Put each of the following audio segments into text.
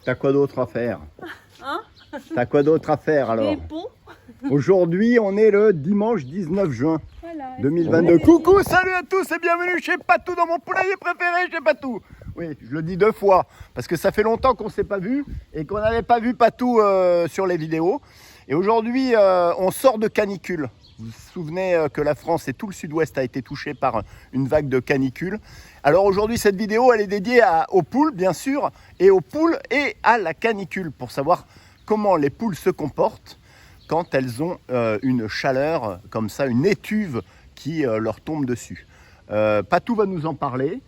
t'as quoi d'autre à faire? Hein? T'as quoi d'autre à faire alors? Des ponts. Aujourd'hui, on est le dimanche 19 juin Voilà. 2022. Coucou, salut à tous et bienvenue chez Patou dans mon poulailler préféré chez Patou. Oui, je le dis 2 fois parce que ça fait longtemps qu'on ne s'est pas vu et qu'on n'avait pas vu Patou sur les vidéos. Et aujourd'hui, on sort de canicule. Vous vous souvenez que la France et tout le sud-ouest a été touché par une vague de canicule. Alors aujourd'hui, cette vidéo, elle est dédiée aux poules, bien sûr, et aux poules et à la canicule pour savoir comment les poules se comportent quand elles ont une chaleur comme ça, une étuve qui leur tombe dessus. Patou va nous en parler.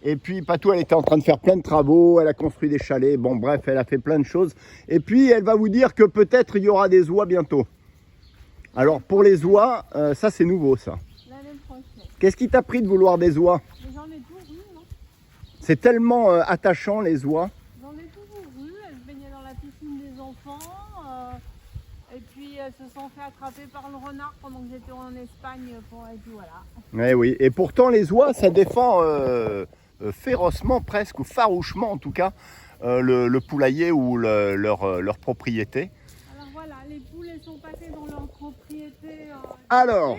Et puis Patou, elle était en train de faire plein de travaux, elle a construit des chalets, bon bref, elle a fait plein de choses. Et puis elle va vous dire que peut-être il y aura des oies bientôt. Alors pour les oies, ça c'est nouveau ça. L'année prochaine. Qu'est-ce qui t'a pris de vouloir des oies? Mais j'en ai toujours eu, non? C'est tellement attachant les oies. J'en ai toujours eu. Elles se baignaient dans la piscine des enfants. Et puis elles se sont fait attraper par le renard pendant que j'étais en Espagne. Et puis voilà. Eh oui, et pourtant les oies, ça défend férocement presque, ou farouchement en tout cas, le poulailler ou leur propriété. Alors voilà, les poules elles sont passées dans leur propriété. Alors,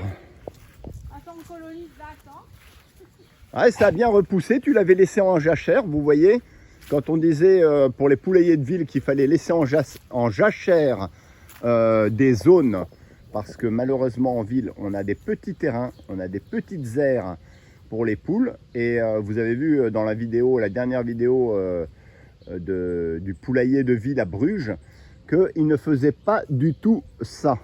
Attends, colonie de date, hein. ouais, ça a bien repoussé, tu l'avais laissé en jachère, vous voyez, quand on disait pour les poulaillers de ville qu'il fallait laisser en jachère des zones, parce que malheureusement en ville, on a des petits terrains, on a des petites aires pour les poules, et vous avez vu dans la vidéo, la dernière vidéo du poulailler de ville à Bruges, qu'il ne faisait pas du tout ça.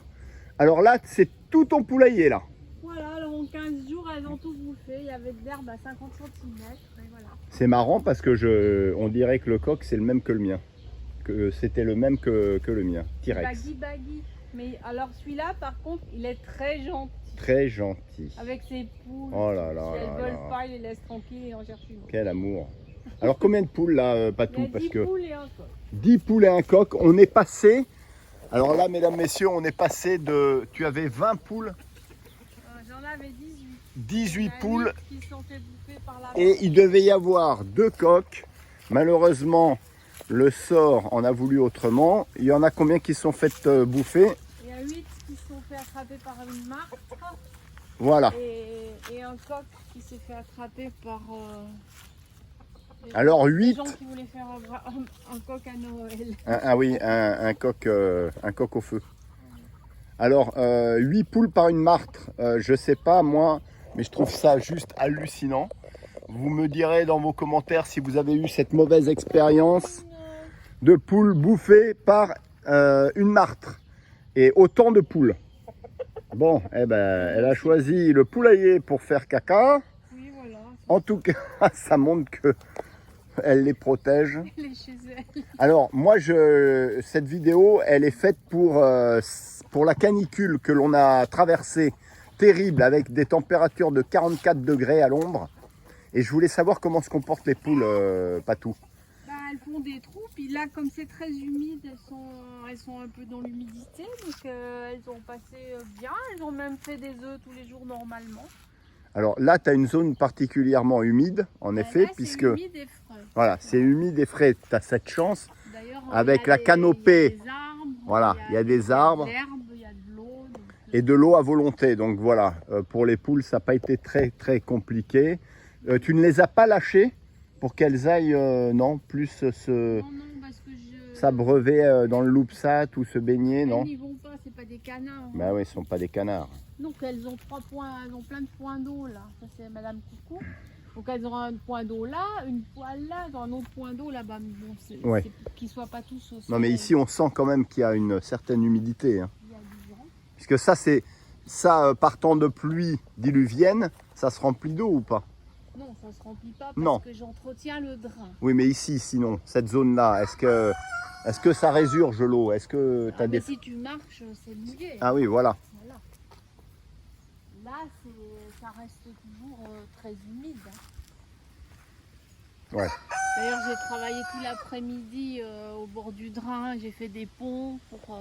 Alors là, c'est tout ton poulailler là. Voilà, alors en 15 jours, elles ont tout bouffé. Il y avait de l'herbe à 50 cm. Et voilà. C'est marrant parce que on dirait que le coq c'est le même que le mien. Que c'était le même que le mien, T-Rex. Baggy. Mais alors celui-là, par contre, il est très gentil. Très gentil. Avec ses poules. Oh là là Si elles là veulent là. pas, il les laisse tranquilles et en cherche une autre. Quel amour. Alors combien de poules là, Il y Patou? a Parce 10 que poules et un coq. 10 poules et un coq, on est passé. Alors là, mesdames, messieurs, on est passé de... Tu avais 20 poules, J'en avais 18. 18 Il y en a poules 8 qui se sont fait bouffer par la et il devait y avoir 2 coqs. Malheureusement, le sort en a voulu autrement. Il y en a combien qui se sont fait bouffer? Il y a 8 qui se sont fait attraper par une martre. Voilà. Et un coq qui s'est fait attraper par... Alors des 8, gens qui voulaient faire un coq à Noël. oui, un coq au feu. Alors 8 poules par une martre, je sais pas moi, mais je trouve ça juste hallucinant. Vous me direz dans vos commentaires si vous avez eu cette mauvaise expérience de poules bouffées par une martre et autant de poules. Bon, eh ben, elle a choisi le poulailler pour faire caca. Oui, voilà. En tout cas, ça montre que elle les protège. Elle est chez elle. Alors moi, cette vidéo, elle est faite pour la canicule que l'on a traversée, terrible, avec des températures de 44 degrés à l'ombre. Et je voulais savoir comment se comportent les poules, Patou. Bah, elles font des trous, puis là, comme c'est très humide, elles sont un peu dans l'humidité. Donc elles ont passé bien, elles ont même fait des œufs tous les jours normalement. Alors là, tu as une zone particulièrement humide, en effet, Là, puisque c'est humide et frais. voilà, c'est humide et frais. Tu as cette chance. D'ailleurs, Avec il y a la canopée. il y a des arbres, Voilà, il y a des arbres. Il y a de l'herbe, il y a de l'eau. donc, Et de l'eau à volonté. Donc voilà, pour les poules, ça n'a pas été très très compliqué. Tu ne les as pas lâchées pour qu'elles aillent, non, plus Non, parce que s'abreuver dans le loupsat ou se baigner, elles non? n'y vont pas, c'est pas des canards. Bah oui, ce ne sont pas des canards. Donc elles ont 3 points, elles ont plein de points d'eau là. Ça c'est Madame Coucou. Donc elles ont un point d'eau là, une poêle là, elles ont un autre point d'eau là-bas. Bon, c'est Ouais. pour qu'ils soient pas tous au Non soleil. mais ici, on sent quand même qu'il y a une certaine humidité. Hein. Il y a du vent. Puisque ça, partant de pluie diluvienne, ça se remplit d'eau ou pas? Non, ça se remplit pas parce Non. que j'entretiens le drain. Oui, mais ici, sinon, cette zone-là, est-ce que ça résurge l'eau? Est-ce que tu as Mais des... si tu marches, c'est mouillé. Ah oui, voilà. Voilà. Là, ça reste toujours très humide. Ouais. D'ailleurs, j'ai travaillé tout l'après-midi au bord du drain. J'ai fait des ponts pour...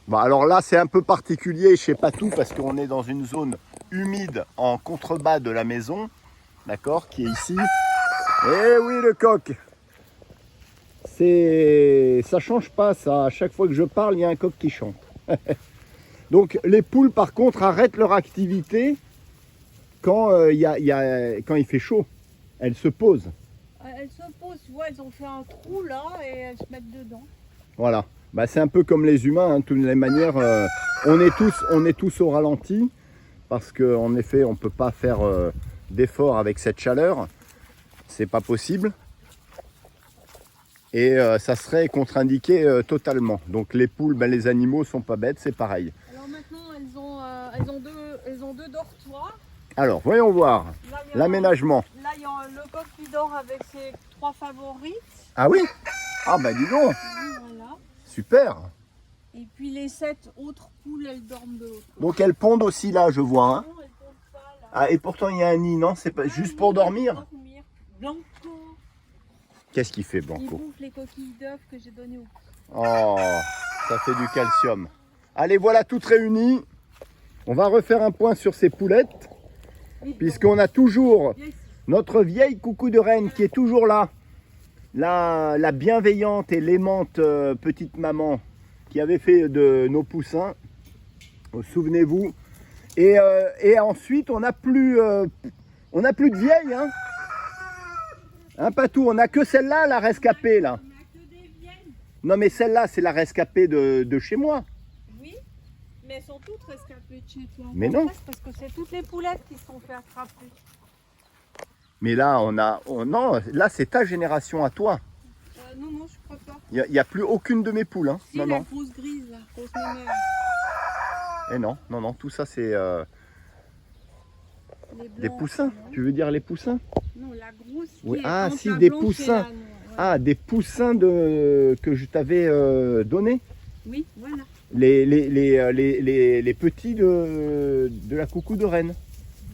Bon, alors là, c'est un peu particulier chez Patou parce qu'on est dans une zone humide en contrebas de la maison, d'accord, qui est ici. Eh oui, le coq. ça change pas ça. À chaque fois que je parle, il y a un coq qui chante. Donc les poules par contre arrêtent leur activité quand, quand il fait chaud. Elles se posent. Elles se posent, tu vois, elles ont fait un trou là et elles se mettent dedans. Voilà. Bah, c'est un peu comme les humains, hein. De toutes les manières, on est tous au ralenti parce qu'en effet on ne peut pas faire d'efforts avec cette chaleur. C'est pas possible. Et ça serait contre-indiqué totalement. Donc les poules, ben, les animaux sont pas bêtes, c'est pareil. Alors maintenant elles ont deux dortoirs. Alors voyons voir l'aménagement. Là il y a le coq qui dort avec ses 3 favorites. Ah oui? Ah bah dis donc, Voilà. super. Et puis les 7 autres poules elles dorment de l'autre. Donc elles pondent aussi là, je vois. Hein. Non, elles pondent pas là. Ah et pourtant il y a un nid, non? C'est pas juste pour dormir? Blanco. Qu'est-ce qu'il fait Il Blanco? bouffe les coquilles d'œufs que j'ai données aux poules. Oh, ça fait du calcium. Allez, voilà toutes réunies. On va refaire un point sur ces poulettes, puisqu'on a toujours notre vieille coucou de reine qui est toujours là. La bienveillante et l'aimante petite maman qui avait fait de nos poussins. Souvenez-vous. Et ensuite, on n'a plus de vieilles. Hein. Hein, Patou, on n'a que celle-là, la rescapée, là. On n'a que des vieilles. Non, mais celle-là, c'est la rescapée de chez moi. Oui, mais elles sont toutes rescapées de chez toi. Mais non. Parce que c'est toutes les poulettes qui se sont fait attraper. Mais là, non, là, c'est ta génération à toi. Non, je crois pas. Il n'y a plus aucune de mes poules. Hein. Si, Non, la non. grosse grise, la grosse mémère. Et non, tout ça, c'est Les des blancs, poussins. non. Tu veux dire les poussins? Non, la grosse qui Oui. est Ah, entre si, la des blanche et poussins. la noire, ouais. Ah, des poussins que je t'avais donnés. Oui, voilà. Les petits de la coucou de reine.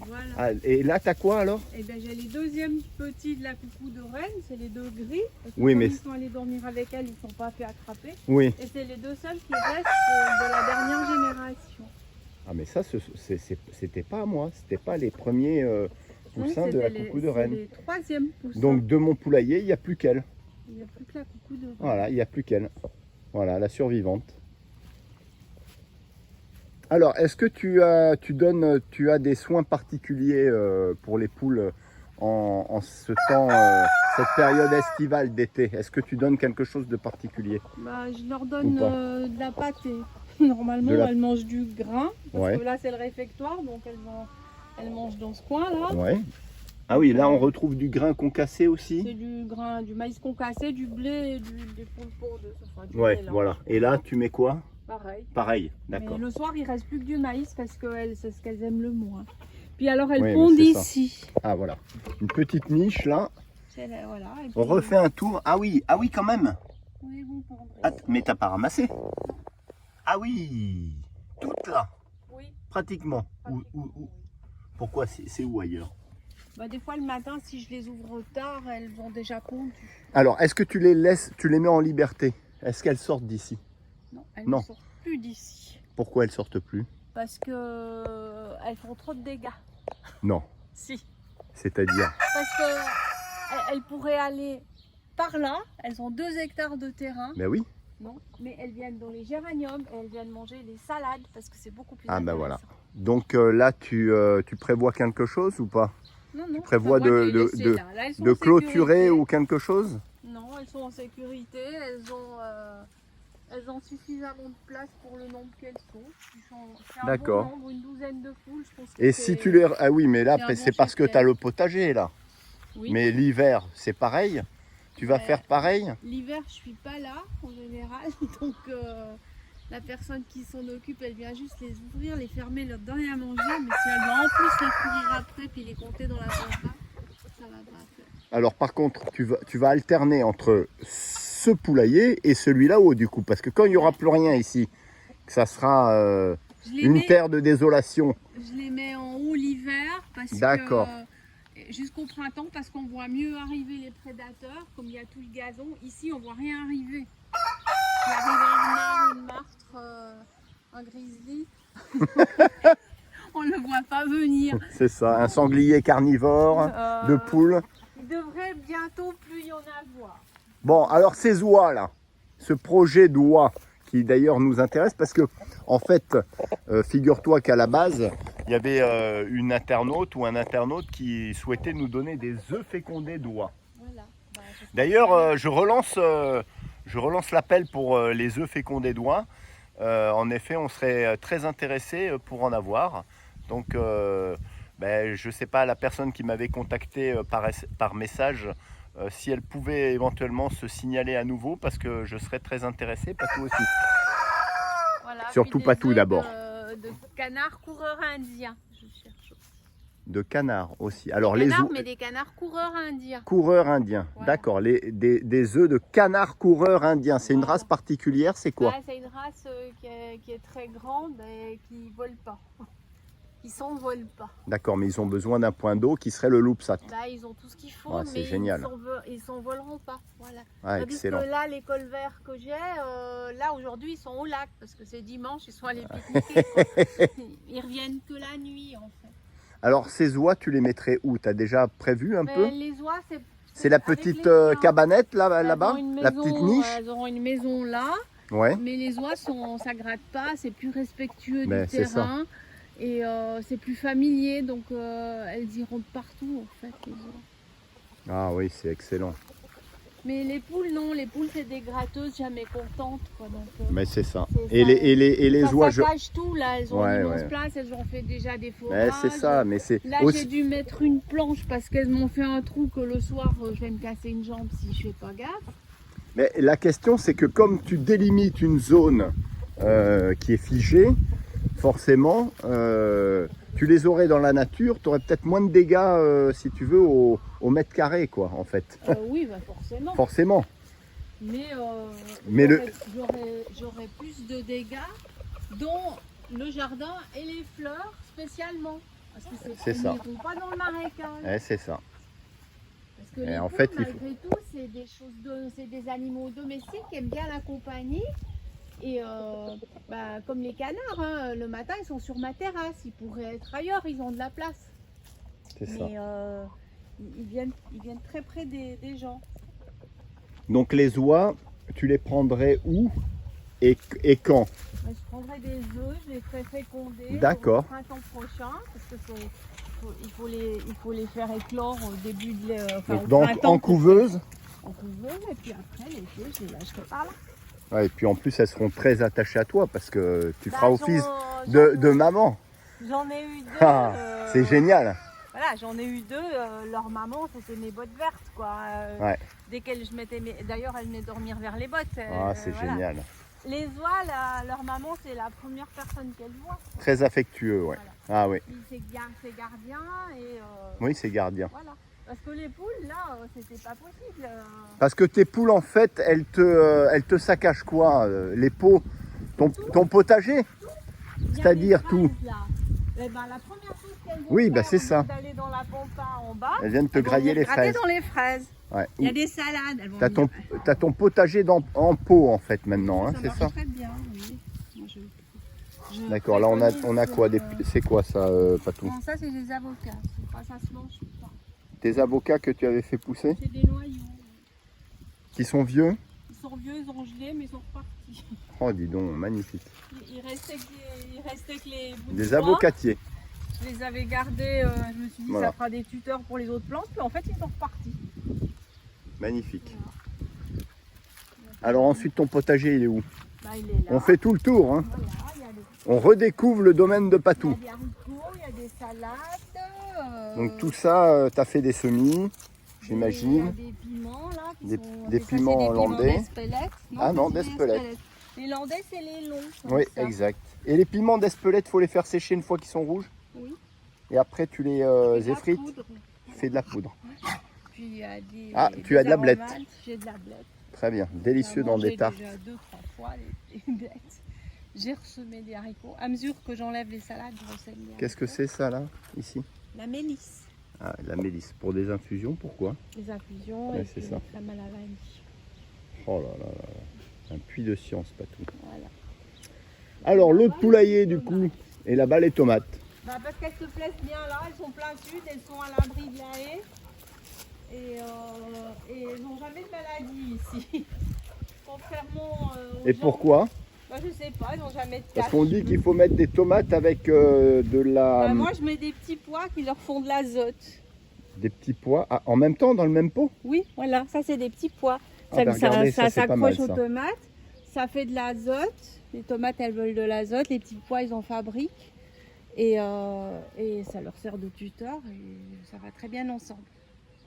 Voilà. Ah, et là, t'as quoi alors? Et ben j'ai les deuxièmes petits de la coucou de reine, c'est les 2 gris. Parce que Oui, comme mais ils sont allés dormir avec elle, ils ne sont pas fait attraper. Oui. Et c'est les 2 seuls qui restent de la dernière génération. Ah, mais ça, c'était pas à moi. C'était pas les premiers poussins de la coucou de reine. C'est les 3e poussins. Donc, de mon poulailler, il n'y a plus qu'elle. Il n'y a plus que la coucou de reine. Voilà, il n'y a plus qu'elle. Voilà, la survivante. Alors, est-ce que tu as des soins particuliers pour les poules en ce temps, cette période estivale d'été? Est-ce que tu donnes quelque chose de particulier? Bah, je leur donne Ou pas de la pâtée. Normalement, elles mangent du grain. Parce Ouais. que là, c'est le réfectoire, donc elles mangent dans ce coin-là. Ouais. Ah oui, là, on retrouve du grain concassé aussi. C'est du grain, du maïs concassé, du blé et des poules pour deux. Enfin, du Ouais, mélange. voilà. Et là, tu mets quoi? Pareil. Pareil, Mais d'accord. le soir, il reste plus que du maïs parce que c'est ce qu'elles aiment le moins. Puis alors, elles Oui, mais pondent c'est ça. ici. Ah, voilà. Une petite niche, là. Voilà, et puis, On refait un tour. Ah oui, quand même. Oui, elles vont pondre. Ah, mais t'as pas ramassé? Ah oui, toutes là, Oui. pratiquement. Pratiquement, oui. Pourquoi? C'est où ailleurs? Bah, des fois, le matin, si je les ouvre tard, elles ont déjà pondu. Alors, est-ce que tu les laisses, tu les mets en liberté? Est-ce qu'elles sortent d'ici? Non, elles Non. ne sortent plus d'ici. Pourquoi elles sortent plus? Parce que elles font trop de dégâts. Non, Si. c'est-à-dire? Parce que elles pourraient aller par là. Elles ont 2 hectares de terrain. Ben oui. Non, mais elles viennent dans les géraniums et elles viennent manger les salades parce que c'est beaucoup plus Ah ben intéressant. voilà. Donc là, tu prévois quelque chose ou pas? Non, Tu prévois je les laisser là. Là, elles sont de en clôturer sécurité. ou quelque chose? Non, elles sont en sécurité. Elles ont suffisamment de place pour le nombre qu'elles sont. C'est un D'accord. bon nombre, une douzaine de poules. Je pense que Et c'est- si tu les... Ah oui, mais là, c'est un bon c'est parce que chiffre. tu as le potager là. Oui. Mais l'hiver, c'est pareil? Tu vas faire pareil? L'hiver, je suis pas là en général, donc la personne qui s'en occupe, elle vient juste les ouvrir, les fermer, leur donner à manger. Mais si elle doit en plus les courir après puis les compter dans la compta, ça va pas faire. Alors par contre, tu vas alterner entre ce poulailler et celui-là haut du coup. Parce que quand il n'y aura plus rien ici, que ça sera Je les une mets- terre de désolation. Je les mets en haut l'hiver parce D'accord. que jusqu'au printemps parce qu'on voit mieux arriver les prédateurs, comme il y a tout le gazon. Ici, on voit rien arriver. Il arrive un renard, une martre, un grizzly. On le voit pas venir. C'est ça, un sanglier carnivore, de poules. Il devrait bientôt plus y en avoir. Bon, alors ces oies là, ce projet d'oie qui d'ailleurs nous intéresse parce que en fait, figure-toi qu'à la base, il y avait une internaute ou un internaute qui souhaitait nous donner des œufs fécondés d'oie. Voilà. Bah, D'ailleurs, je relance l'appel pour les œufs fécondés d'oie. En effet, on serait très intéressé pour en avoir. Donc, je ne sais pas, la personne qui m'avait contacté par message, si elle pouvait éventuellement se signaler à nouveau, parce que je serais très intéressé, Patou aussi. voilà. Surtout Puis des Patou œufs d'abord. De canard coureur indien. Je cherche. De canard aussi. Alors, Des les canards, œufs mais des canards coureurs indiens. coureurs indiens. Voilà. D'accord, des œufs de canard coureur indien. C'est une Voilà. race particulière, c'est quoi? Bah, c'est une race qui est très grande et qui ne vole pas. Ils s'envolent pas. D'accord, mais ils ont besoin d'un point d'eau qui serait le loupsat. Là, ils ont tout ce qu'il faut, Ouais, c'est mais génial. ils s'envoleront pas. Voilà. Ah, Tandis excellent. que là, les colverts que j'ai, là aujourd'hui, ils sont au lac parce que c'est dimanche, ils sont allés pique-niquer. Ils reviennent que la nuit en fait. Alors, ces oies, tu les mettrais où? Tu as déjà prévu un peu? Les oies, C'est la avec petite les chiens. cabanette là, Elles là-bas? ont une La maison, petite niche? Elles auront une maison là, Ouais. mais les oies, ça gratte pas, c'est plus respectueux Ben, du c'est ça. terrain. Et c'est plus familier, donc elles iront de partout en fait. Les oies. Ah oui, c'est excellent. Mais les poules, non, les poules c'est des gratteuses jamais contentes. Quoi, donc, Mais c'est ça. c'est Et ça. les ça oies, saccage tout là, elles ont Ouais, une immense ouais. place, elles ont fait déjà des Mais forages. c'est ça, mais c'est Là j'ai aussi... dû mettre une planche parce qu'elles m'ont fait un trou que le soir je vais me casser une jambe si je fais pas gaffe. Mais la question, c'est que comme tu délimites une zone qui est figée, forcément, tu les aurais dans la nature, tu aurais peut-être moins de dégâts, si tu veux, au mètre carré, quoi, en fait. Oui, bah forcément. Forcément. Mais, Mais j'aurais plus de dégâts, dont le jardin et les fleurs spécialement. Parce que C'est ça. Ils ne vont pas dans le marécage. Ouais, c'est ça. Parce que Et les en poules, fait, il faut- malgré tout, c'est des animaux domestiques qui aiment bien la compagnie. Et comme les canards, hein, le matin ils sont sur ma terrasse, ils pourraient être ailleurs, ils ont de la place. C'est ça. Mais ils viennent très près des gens. Donc les oies, tu les prendrais où et quand? Je prendrai des œufs, je les ferai féconder D'accord. au printemps prochain, parce que il faut les faire éclore au début de au Donc printemps en couveuse. en couveuse, et puis après l'été je les lâcherai par là. Ouais, et puis en plus, elles seront très attachées à toi parce que tu feras Bah, office j'en- de maman. J'en ai eu deux. Ah, c'est génial. Voilà, j'en ai eu deux. Leur maman, c'était mes bottes vertes, quoi. Ouais. Dès qu'elles, je mettais d'ailleurs, elles venaient dormir vers les bottes. Ah, c'est voilà. génial. Les oies, leur maman, c'est la première personne qu'elles voient. Très affectueux, ouais. Voilà. Ah oui. Puis c'est gardien et Oui, c'est gardien. voilà. Parce que les poules, là, c'était pas possible. Parce que tes poules, en fait, elles te saccagent quoi? Les pots, ton potager? Il y a C'est-à-dire des tout. fraises, là. Eh ben, la première chose qu'elles vont Oui, faire, bah, c'est au lieu ça. d'aller dans la pampa en bas, Elles viennent te elles vont grailler les gratter fraises. dans les fraises. Ouais. Il y a des salades. Elles vont T'as ton, venir- t'as ton potager en pot, en fait, maintenant, hein, c'est marche ça? très bien, oui. Moi, je D'accord, là, on a préconise, quoi? C'est quoi ça, Patou? Non, ça, c'est des avocats. C'est pas, ça se mange pas. Tes avocats que tu avais fait pousser, C'est des noyaux. qui sont vieux? Ils sont vieux, ils ont gelé, mais ils sont repartis. Oh, dis donc, magnifique. Il restait que les bouts de Des bois. avocatiers. Je les avais gardés, je me suis dit Voilà. ça fera des tuteurs pour les autres plantes, puis en fait ils sont repartis. Magnifique. Alors ensuite, ton potager, il est où? Bah, il est là. On fait tout le tour, hein. Voilà, il y a des, On redécouvre le domaine de il y Patou. a des haricots, il y a des salades. Donc tout ça, tu as fait des semis, Il y a j'imagine. des piments là. Qui Des- sont, des ça, piments c'est des hollandais. d'Espelette. Ah non, ça, c'est des d'Espelette. Les landais, c'est les longs. comme Oui, ça. exact. Et les piments d'Espelette, faut les faire sécher une fois qu'ils sont rouges. Oui. Et après, tu les Et de la effrites. poudre. Tu fais de la poudre. Puis il y a des, Ah, des tu as de la blette. aromates. J'ai de la blette. Très bien. Délicieux J'ai dans mangé des tartes. déjà 2-3 fois les blettes. J'ai ressemé des haricots. À mesure que j'enlève les salades, je ressème des Qu'est-ce que haricots. c'est ça, là, ici? La mélisse. Ah, la mélisse. Pour des infusions, pourquoi? Les infusions Ouais, et c'est puis ça. la crème à la vanille. Oh là là là là. Un puits de science, Patou. Voilà. Alors, l'autre poulailler, du coup, et là-bas, les tomates. Bah parce qu'elles se plaisent bien là, elles sont plein sud, elles sont à l'abri de la haie. Et ils n'ont jamais de maladie ici. Contrairement aux Et gens. pourquoi? Bah, je sais pas, ils n'ont jamais de Parce cache. qu'on dit qu'il faut mettre des tomates avec de la... Bah, moi, je mets des petits pois qui leur font de l'azote. des petits pois en même temps dans le même pot? Oui, voilà, ça c'est des petits pois. Ah bah regardez, ça, c'est pas mal, s'accroche aux ça. tomates, ça fait de l'azote. Les tomates, elles veulent de l'azote. Les petits pois, ils en fabriquent. Et ça leur sert de tuteur et ça va très bien ensemble.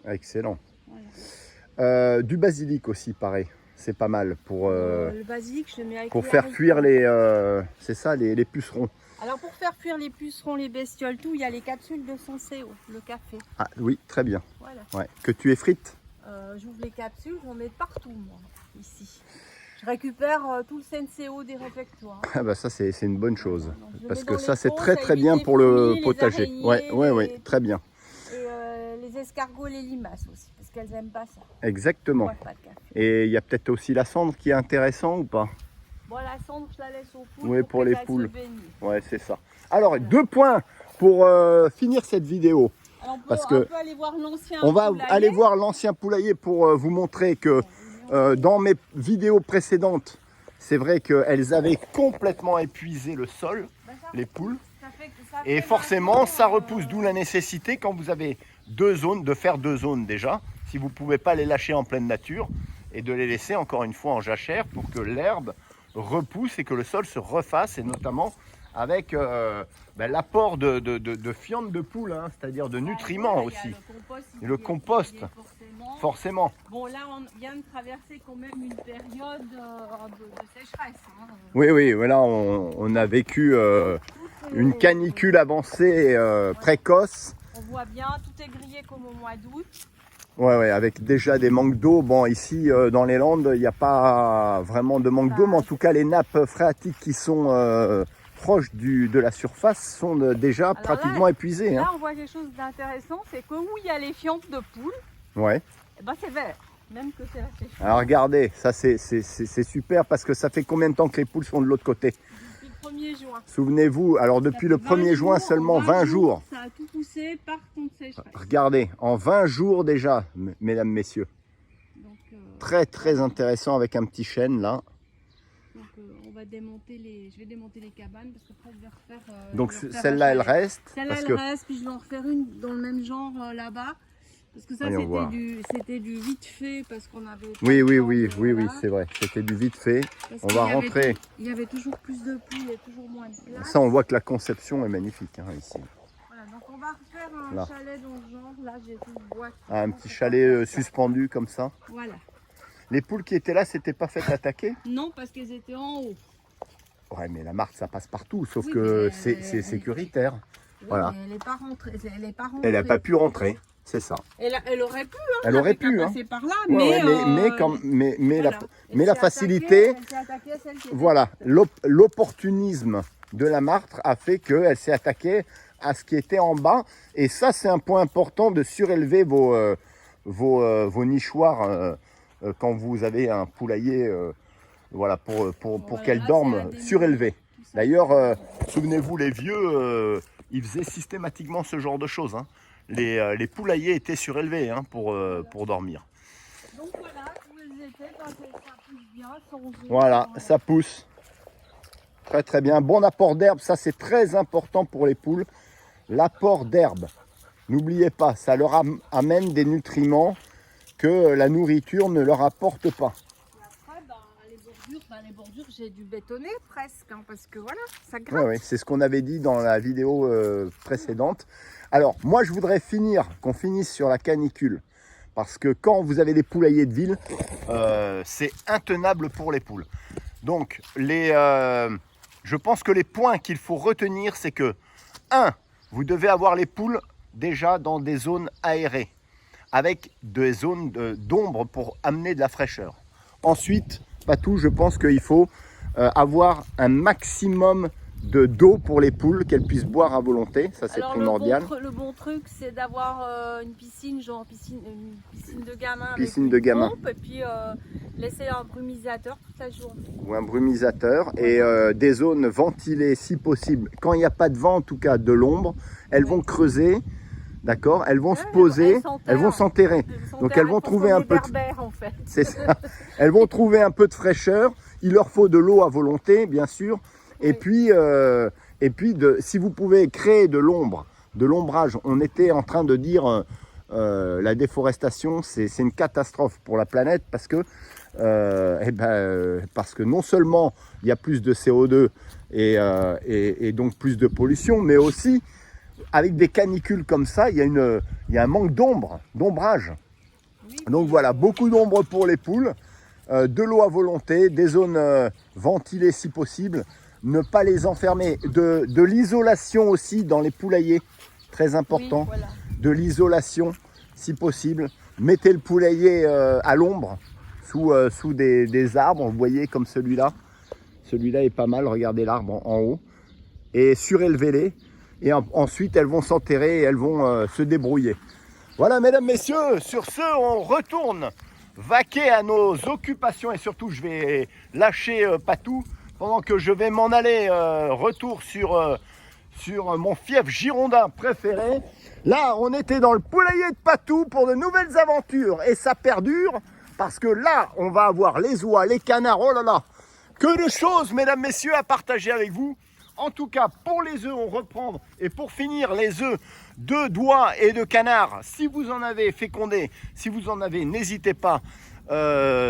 Excellent. Voilà. Du basilic aussi, pareil. C'est pas mal pour Le basilic, je le mets avec pour les faire haricots. cuire les... c'est ça, les pucerons. Alors pour faire cuire les pucerons, les bestioles, tout, il y a les capsules de Senseo, le café. Ah oui, très bien. Voilà. Ouais. Que tu effrites? J'ouvre les capsules, j'en mets partout, moi, ici. Je récupère tout le Senseo des réfectoires. Ah bah ça c'est une bonne chose. Donc, je Parce mets que dans ça les c'est pots, très ça très évite bien les pour le fourmis, les potager. araignées, Ouais, très bien. Et les escargots, les limaces aussi, parce qu'elles n'aiment pas ça. Exactement. Ouais, pas de café. Et il y a peut-être aussi la cendre qui est intéressant ou pas? Bon, la cendre, je la laisse aux poules. Oui, pour que les ça se poules. baigne. Ouais, c'est ça. Alors, 2 points pour finir cette vidéo. Alors, on peut, Parce on que peut aller voir l'ancien On va poulailler. aller voir l'ancien poulailler pour vous montrer que dans mes vidéos précédentes, c'est vrai qu'elles avaient complètement épuisé le sol, Bah, ça les poules. Ça fait que ça Et fait forcément, maintenant, ça repousse, d'où la nécessité, quand vous avez 2 zones, de faire 2 zones déjà. Si vous ne pouvez pas les lâcher en pleine nature, et de les laisser encore une fois en jachère pour que l'herbe repousse et que le sol se refasse, et notamment avec l'apport de fientes de poule, hein, c'est-à-dire de nutriments voilà, il y a aussi. Le compost, Et le compost, forcément. forcément. Bon, là, on vient de traverser quand même une période de sécheresse. Hein. Oui, voilà, on a vécu une canicule avancée précoce. On voit bien, tout est grillé comme au mois d'août. Ouais, avec déjà des manques d'eau. Bon, ici, dans les Landes, il n'y a pas vraiment de manque d'eau, mais en tout cas, les nappes phréatiques qui sont proches de la surface sont déjà Alors pratiquement là, épuisées. Hein. Là, on voit quelque chose d'intéressant, c'est que où il y a les fientes de poules, Ouais. eh ben, c'est vert, même que c'est la sécheresse. Alors regardez, ça c'est super parce que ça fait combien de temps que les poules sont de l'autre côté? Depuis le 1er juin. Souvenez-vous, alors depuis le 1er juin seulement, 20 jours. Ça a tout poussé par contre sécheresse. Regardez, en 20 jours déjà, mesdames, messieurs. Donc, Très intéressant avec un petit chêne là. donc, on va démonter je vais démonter les cabanes parce qu'après je vais refaire. Donc je vais refaire celle-là un elle chalet. reste. Celle-là Parce elle que... reste, puis je vais en refaire une dans le même genre là-bas. Parce que ça Voyons voir. c'était du vite fait parce qu'on avait. Oui, voilà. c'est vrai. C'était du vite fait. Parce On qu'il va y avait rentrer. Il y avait toujours plus de poules et toujours moins de place. Ça, on voit que la conception est magnifique hein, ici. Voilà, donc on va refaire un Là. chalet dans ce genre. Là, j'ai tout le bois. Ah, un petit chalet suspendu comme ça. Voilà. Les poules qui étaient là, s'étaient pas fait attaquer? Non, parce qu'elles étaient en haut. Ouais, mais la marque, ça passe partout, sauf Oui, que mais c'est sécuritaire. Oui, Voilà. mais elle n'est pas rentrée. Elle n'a pas pu rentrer, c'est ça. Elle aurait pu. Hein, Elle aurait pu, passer par là, Ouais, mais voilà. la facilité, Elle s'est attaquée à celle qui était voilà, l'opportunisme de la martre a fait qu'elle s'est attaquée à ce qui était en bas. Et ça, c'est un point important de surélever vos nichoirs quand vous avez un poulailler, voilà, pour Voilà, qu'elles là, c'est dorment un dénouement. surélevées. Tout ça, D'ailleurs, souvenez-vous, les vieux, ils faisaient systématiquement ce genre de choses. Hein. Les poulaillers étaient surélevés hein, pour dormir. Donc voilà, où elles étaient, quand ça pousse bien, sans œufs, Voilà, sans- ça pousse. Très bien. Bon apport d'herbe, ça c'est très important pour les poules. L'apport d'herbe. N'oubliez pas, ça leur amène des nutriments que la nourriture ne leur apporte pas. Et après, les bordures, j'ai dû bétonner presque, hein, parce que voilà, ça gratte. Oui, c'est ce qu'on avait dit dans la vidéo précédente. Alors, moi, je voudrais qu'on finisse sur la canicule. Parce que quand vous avez des poulaillers de ville, c'est intenable pour les poules. Donc, je pense que les points qu'il faut retenir, c'est que, 1, vous devez avoir les poules déjà dans des zones aérées, avec des zones d'ombre pour amener de la fraîcheur. Ensuite, Patou, je pense qu'il faut avoir un maximum d'eau pour les poules, qu'elles puissent boire à volonté, ça c'est Alors, primordial. le bon truc, c'est d'avoir une piscine, genre une piscine de gamin. Piscine avec de une gamin. pompe, et puis laisser un brumisateur toute la journée. Ou un brumisateur et des zones ventilées si possible. Quand il n'y a pas de vent, en tout cas de l'ombre, elles vont creuser d'accord, elles vont se Ouais, poser, s'enterrent. elles vont s'enterrer. Donc elles vont trouver un peu de... berbères, en fait. C'est ça. Elles vont trouver un peu de fraîcheur. Il leur faut de l'eau à volonté, bien sûr. Et Oui. puis, si vous pouvez créer de l'ombre, de l'ombrage. On était en train de dire la déforestation, c'est une catastrophe pour la planète parce que non seulement il y a plus de CO2 et donc plus de pollution, mais aussi avec des canicules comme ça, il y a un manque d'ombrage. Oui, Donc voilà, beaucoup d'ombre pour les poules, de l'eau à volonté, des zones ventilées si possible, ne pas les enfermer, de l'isolation aussi dans les poulaillers, très important, Oui, voilà. de l'isolation si possible. Mettez le poulailler à l'ombre, sous des arbres, vous voyez comme celui-là. Celui-là est pas mal, regardez l'arbre en haut. Et surélevez-les, et ensuite elles vont s'enterrer et elles vont se débrouiller. Voilà, mesdames, messieurs, sur ce, on retourne vaquer à nos occupations et surtout, je vais lâcher Patou pendant que je vais m'en aller retour sur mon fief girondin préféré. Là, on était dans le poulailler de Patou pour de nouvelles aventures et ça perdure parce que là, on va avoir les oies, les canards, oh là là, que de choses, mesdames, messieurs, à partager avec vous. En tout cas, pour les œufs, on reprend. Et pour finir, les œufs de d'oie et de canard, si vous en avez fécondé, si vous en avez, n'hésitez pas,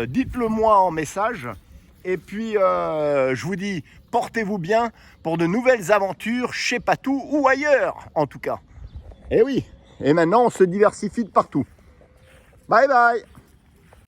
dites-le moi en message. Et puis, je vous dis, portez-vous bien pour de nouvelles aventures chez Patou ou ailleurs, en tout cas. Et oui, et maintenant, on se diversifie de partout. Bye bye.